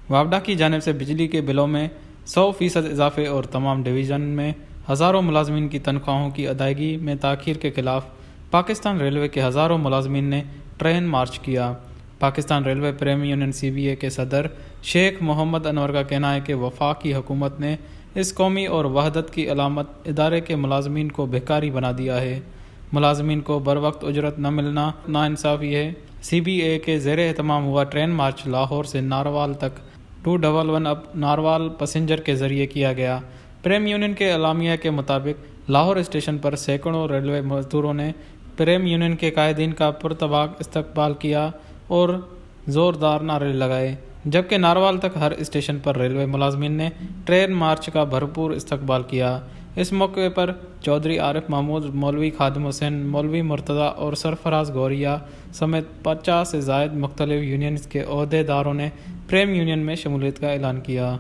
وابڈا کی جانب سے بجلی کے بلوں میں 100% اضافے اور تمام ڈویژن میں ہزاروں ملازمین کی تنخواہوں کی ادائیگی میں تاخیر کے خلاف پاکستان ریلوے کے ہزاروں ملازمین نے ٹرین مارچ کیا۔ Pakistan railway Prem union CBA کے صدر شیخ محمد انور کا کہنا ہے کہ وفاقی حکومت نے اس قومی اور وحدت کی علامت ادارے کے ملازمین کو بھکاری بنا دیا ہے۔ ملازمین کو بروقت اجرت نہ ملنا ناانصافی ہے۔ CBA کے زیر اہتمام ہوا ٹرین مارچ لاہور سے ناروال تک 211 اپ ناروال پیسنجر کے ذریعے کیا گیا۔ پریم یونین کے اعلامیہ کے مطابق لاہور اسٹیشن پر سینکڑوں ریلوے مزدوروں نے پریم یونین کے قائدین کا پرتپاک استقبال کیا اور زوردار نعرے لگائے، جبکہ ناروال تک ہر اسٹیشن پر ریلوے ملازمین نے ٹرین مارچ کا بھرپور استقبال کیا۔ اس موقع پر چودھری عارف محمود، مولوی خادم حسین، مولوی مرتضیٰ اور سرفراز گوریا سمیت 50 سے زائد مختلف یونینز کے عہدے داروں نے پریم یونین میں شمولیت کا اعلان کیا۔